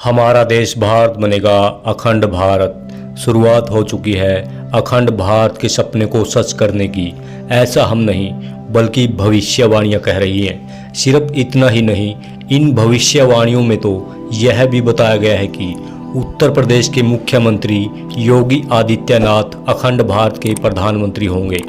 हमारा देश भारत बनेगा अखंड भारत। शुरुआत हो चुकी है अखंड भारत के सपने को सच करने की। ऐसा हम नहीं बल्कि भविष्यवाणियां कह रही हैं। सिर्फ इतना ही नहीं, इन भविष्यवाणियों में तो यह भी बताया गया है कि उत्तर प्रदेश के मुख्यमंत्री योगी आदित्यनाथ अखंड भारत के प्रधानमंत्री होंगे।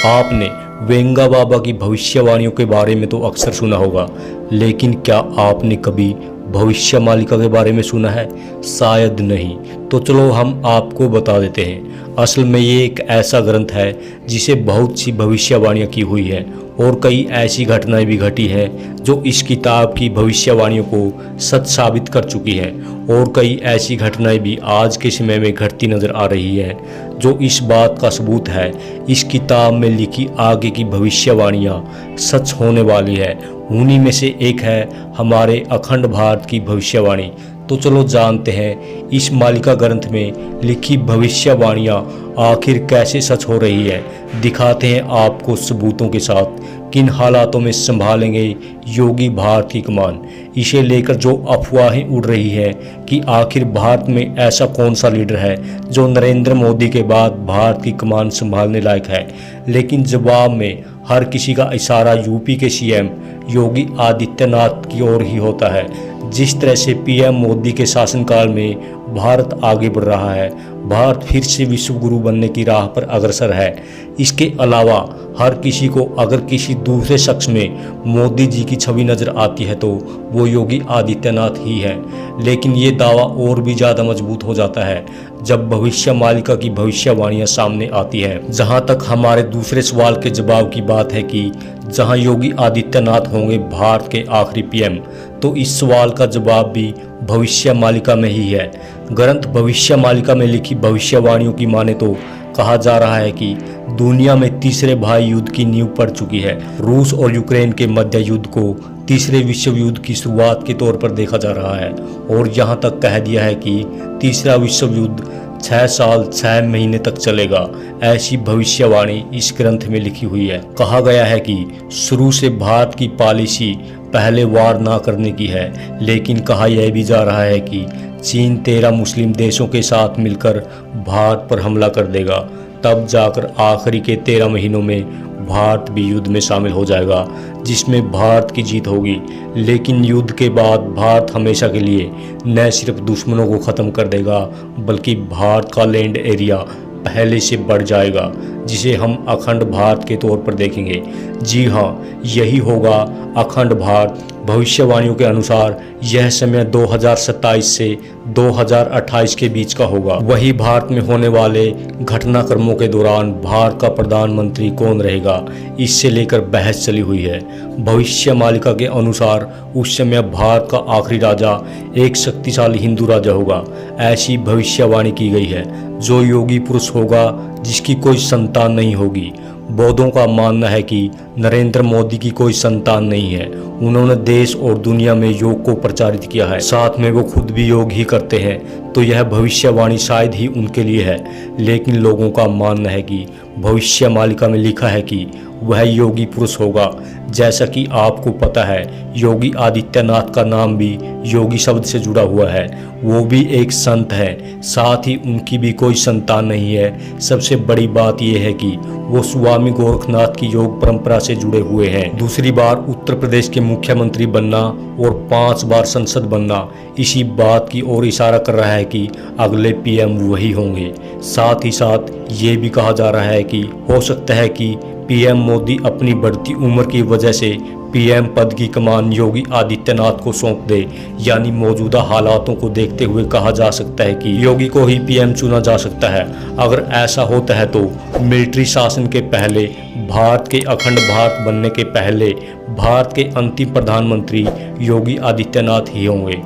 आपने वेंगा बाबा की भविष्यवाणियों के बारे में तो अक्सर सुना होगा, लेकिन क्या आपने कभी भविष्य मालिका के बारे में सुना है? शायद नहीं। तो चलो हम आपको बता देते हैं। असल में ये एक ऐसा ग्रंथ है जिसे बहुत सी भविष्यवाणियाँ की हुई हैं और कई ऐसी घटनाएं भी घटी हैं जो इस किताब की भविष्यवाणियों को सच साबित कर चुकी हैं, और कई ऐसी घटनाएं भी आज के समय में घटती नजर आ रही हैं जो इस बात का सबूत है इस किताब में लिखी आगे की भविष्यवाणियां सच होने वाली है। उन्हीं में से एक है हमारे अखंड भारत की भविष्यवाणी। तो चलो जानते हैं इस मालिका ग्रंथ में लिखी भविष्यवाणियां आखिर कैसे सच हो रही है। दिखाते हैं आपको सबूतों के साथ किन हालातों में संभालेंगे योगी भारत की कमान। इसे लेकर जो अफवाहें उड़ रही है कि आखिर भारत में ऐसा कौन सा लीडर है जो नरेंद्र मोदी के बाद भारत की कमान संभालने लायक है, लेकिन जवाब में हर किसी का इशारा यूपी के सीएम योगी आदित्यनाथ की ओर ही होता है। जिस तरह से पीएम मोदी के शासनकाल में भारत आगे बढ़ रहा है, भारत फिर से विश्व गुरु बनने की राह पर अग्रसर है। इसके अलावा हर किसी को अगर किसी दूसरे शख्स में मोदी जी की छवि नजर आती है तो वो योगी आदित्यनाथ ही है। लेकिन ये दावा और भी ज़्यादा मजबूत हो जाता है जब भविष्य मालिका की भविष्यवाणियां सामने आती हैं। जहां तक हमारे दूसरे सवाल के जवाब की बात है कि जहां योगी आदित्यनाथ होंगे भारत के आखिरी पीएम, तो इस सवाल का जवाब भी भविष्य मालिका में ही है। ग्रंथ भविष्य मालिका में लिखी भविष्यवाणियों की माने तो कहा जा रहा है कि दुनिया में तीसरे भाई युद्ध की नींव पड़ चुकी है। रूस और यूक्रेन के मध्य युद्ध को तीसरे विश्व युद्ध की शुरुआत के तौर पर देखा जा रहा है, और यहाँ तक कह दिया है कि तीसरा विश्व युद्ध 6 साल 6 महीने तक चलेगा। ऐसी भविष्यवाणी इस ग्रंथ में लिखी हुई है। कहा गया है कि शुरू से भारत की पॉलिसी पहले वार ना करने की है, लेकिन कहा यह भी जा रहा है कि चीन 13 मुस्लिम देशों के साथ मिलकर भारत पर हमला कर देगा। तब जाकर आखिरी के 13 महीनों में भारत भी युद्ध में शामिल हो जाएगा, जिसमें भारत की जीत होगी। लेकिन युद्ध के बाद भारत हमेशा के लिए न सिर्फ दुश्मनों को ख़त्म कर देगा, बल्कि भारत का लैंड एरिया पहले से बढ़ जाएगा, जिसे हम अखंड भारत के तौर पर देखेंगे। जी हाँ, यही होगा अखंड भारत। भविष्यवाणियों के अनुसार यह समय 2027 से 2028 के बीच का होगा। वही भारत में होने वाले घटनाक्रमों के दौरान भारत का प्रधानमंत्री कौन रहेगा, इससे लेकर बहस चली हुई है। भविष्य मालिका के अनुसार उस समय भारत का आखिरी राजा एक शक्तिशाली हिंदू राजा होगा। ऐसी भविष्यवाणी की गई है। जो योगी पुरुष होगा जिसकी कोई संतान नहीं होगी। बौद्धों का मानना है कि नरेंद्र मोदी की कोई संतान नहीं है। उन्होंने देश और दुनिया में योग को प्रचारित किया है, साथ में वो खुद भी योग ही करते हैं, तो यह भविष्यवाणी शायद ही उनके लिए है। लेकिन लोगों का मानना है कि भविष्य मालिका में लिखा है कि वह योगी पुरुष होगा। जैसा कि आपको पता है, योगी आदित्यनाथ का नाम भी योगी शब्द से जुड़ा हुआ है। वो भी एक संत है, साथ ही उनकी भी कोई संतान नहीं है। सबसे बड़ी बात यह है कि वो स्वामी गोरखनाथ की योग परंपरा से जुड़े हुए हैं। दूसरी बार उत्तर प्रदेश के मुख्यमंत्री बनना और 5 बार संसद बनना इसी बात की ओर इशारा कर रहा है कि अगले पीएम वही होंगे। साथ ही साथ ये भी कहा जा रहा है कि हो सकता है कि पीएम मोदी अपनी बढ़ती उम्र की वजह से पीएम पद की कमान योगी आदित्यनाथ को सौंप दे। यानी मौजूदा हालातों को देखते हुए कहा जा सकता है कि योगी को ही पीएम चुना जा सकता है। अगर ऐसा होता है तो मिलिट्री शासन के पहले, भारत के अखंड भारत बनने के पहले भारत के अंतिम प्रधानमंत्री योगी आदित्यनाथ ही होंगे।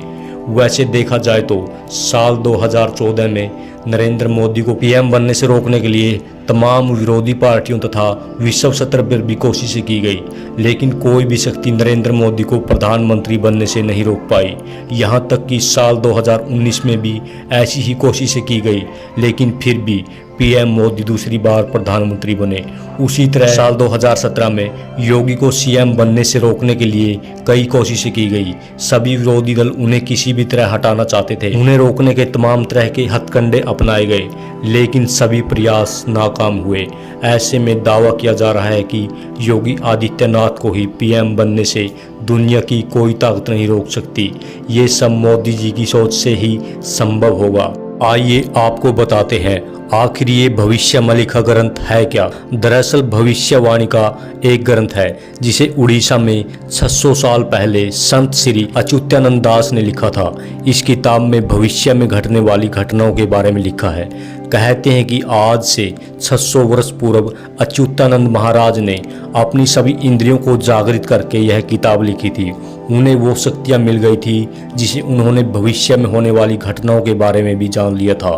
वैसे देखा जाए तो साल 2014 में नरेंद्र मोदी को पीएम बनने से रोकने के लिए तमाम विरोधी पार्टियों तथा विश्व स्तर पर भी कोशिशें की गई, लेकिन कोई भी शक्ति नरेंद्र मोदी को प्रधानमंत्री बनने से नहीं रोक पाई। यहां तक कि साल 2019 में भी ऐसी ही कोशिशें की गई, लेकिन फिर भी पीएम मोदी दूसरी बार प्रधानमंत्री बने। उसी तरह साल 2017 में योगी को सीएम बनने से रोकने के लिए कई कोशिशें की गई। सभी विरोधी दल उन्हें किसी भी तरह हटाना चाहते थे। उन्हें रोकने के तमाम तरह के हथकंडे अपनाए गए, लेकिन सभी प्रयास नाकाम हुए। ऐसे में दावा किया जा रहा है कि योगी आदित्यनाथ को ही पीएम बनने से दुनिया की कोई ताकत नहीं रोक सकती। ये सब मोदी जी की सोच से ही संभव होगा। आइए आपको बताते हैं आखिर ये भविष्यवाणी का ग्रंथ है क्या। दरअसल भविष्यवाणी का एक ग्रंथ है जिसे उड़ीसा में 600 साल पहले संत श्री अच्युतानंद दास ने लिखा था। इस किताब में भविष्य में घटने वाली घटनाओं के बारे में लिखा है। कहते हैं कि आज से 600 वर्ष पूर्व अच्युतानंद महाराज ने अपनी सभी इंद्रियों को जागृत करके यह किताब लिखी थी। उन्हें वो शक्तियाँ मिल गई थी जिसे उन्होंने भविष्य में होने वाली घटनाओं के बारे में भी जान लिया था।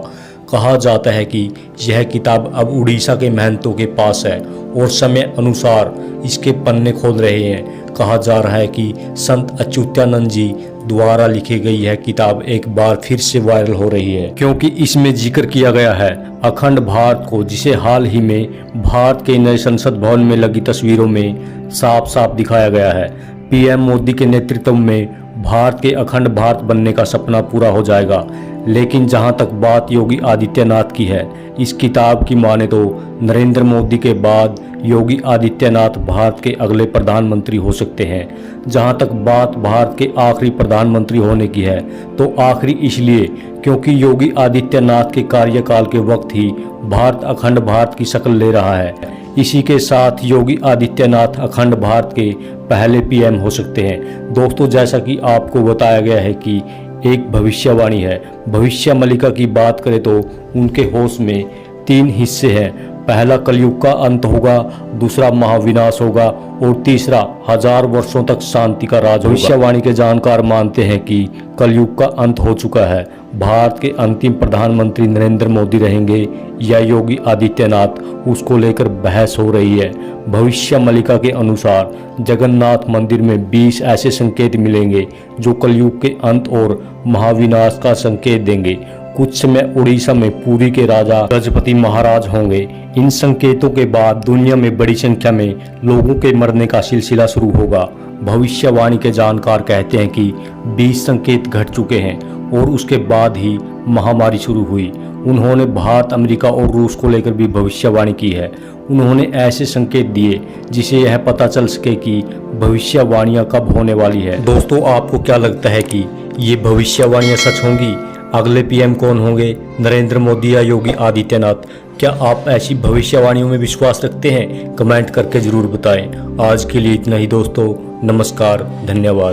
कहा जाता है कि यह किताब अब उड़ीसा के महंतों के पास है और समय अनुसार इसके पन्ने खोल रहे हैं। कहा जा रहा है कि संत अच्युतानंद जी द्वारा लिखी गई यह किताब एक बार फिर से वायरल हो रही है, क्योंकि इसमें जिक्र किया गया है अखंड भारत को, जिसे हाल ही में भारत के नए संसद भवन में लगी तस्वीरों में साफ साफ दिखाया गया है। पीएम मोदी के नेतृत्व में भारत के अखंड भारत बनने का सपना पूरा हो जाएगा। लेकिन जहां तक बात योगी आदित्यनाथ की है, इस किताब की माने तो नरेंद्र मोदी के बाद योगी आदित्यनाथ भारत के अगले प्रधानमंत्री हो सकते हैं। जहां तक बात भारत के आखिरी प्रधानमंत्री होने की है, तो आखिरी इसलिए क्योंकि योगी आदित्यनाथ के कार्यकाल के वक्त ही भारत अखंड भारत की शक्ल ले रहा है। इसी के साथ योगी आदित्यनाथ अखंड भारत के पहले पीएम हो सकते हैं। दोस्तों, जैसा कि आपको बताया गया है कि एक भविष्यवाणी है। भविष्यवाणी की बात करें तो उनके होश में 3 हिस्से हैं। पहला कलयुग का अंत होगा, दूसरा महाविनाश होगा और तीसरा 1000 वर्षों तक शांति का राज होगा। भविष्यवाणी के जानकार मानते हैं कि कलयुग का अंत हो चुका है। भारत के अंतिम प्रधानमंत्री नरेंद्र मोदी रहेंगे या योगी आदित्यनाथ, उसको लेकर बहस हो रही है। भविष्यवाणी के अनुसार जगन्नाथ मंदिर में 20 ऐसे संकेत मिलेंगे जो कलयुग के अंत और महाविनाश का संकेत देंगे। कुछ समय उड़ीसा में पुरी के राजा गजपति महाराज होंगे। इन संकेतों के बाद दुनिया में बड़ी संख्या में लोगों के मरने का सिलसिला शुरू होगा। भविष्यवाणी के जानकार कहते हैं कि 20 संकेत घट चुके हैं और उसके बाद ही महामारी शुरू हुई। उन्होंने भारत, अमेरिका और रूस को लेकर भी भविष्यवाणी की है। उन्होंने ऐसे संकेत दिए जिसे यह पता चल सके कि भविष्यवाणियां कब होने वाली है। दोस्तों, आपको क्या लगता है कि ये भविष्यवाणियां सच होंगी? अगले पीएम कौन होंगे, नरेंद्र मोदी या योगी आदित्यनाथ? क्या आप ऐसी भविष्यवाणियों में विश्वास रखते हैं? कमेंट करके जरूर बताएं। आज के लिए इतना ही दोस्तों, नमस्कार, धन्यवाद।